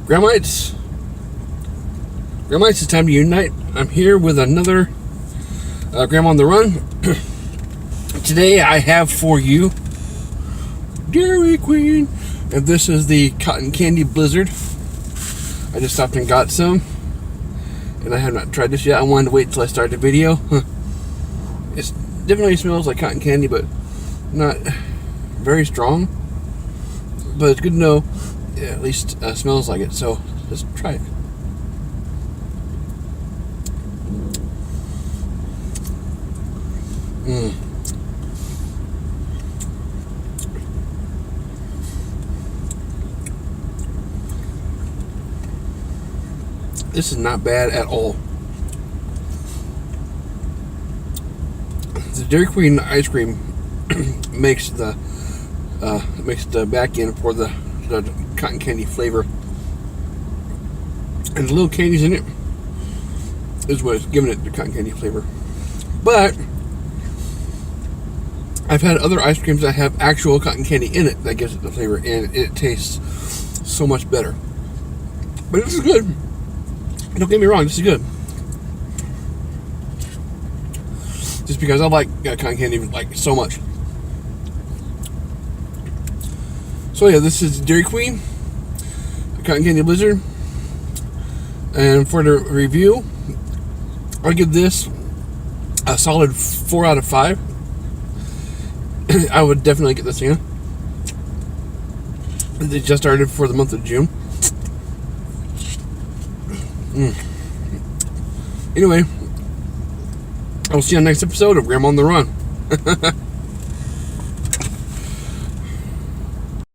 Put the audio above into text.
Grandmites, it's time to unite. I'm here with another Grandma on the Run. Today I have for you Dairy Queen, and this is the Cotton Candy Blizzard. I just stopped and got some, and I have not tried this yet. I wanted to wait until I started the video. It definitely smells like cotton candy, but not very strong. But it's good to know it at least smells like it, so let's try it. This is not bad at all. The Dairy Queen ice cream makes the back end for the cotton candy flavor, and the little candies in it is what is giving it the cotton candy flavor. But I've had other ice creams that have actual cotton candy in it that gives it the flavor, and it tastes so much better. But this is good. Don't get me wrong, this is good. Just because I like cotton candy like so much. So yeah, this is Dairy Queen Cotton Candy Blizzard, and for the review, I'll give this a solid 4 out of 5. I would definitely get this again. They just started for the month of June. Anyway, I'll see you on the next episode of Grandma on the Run.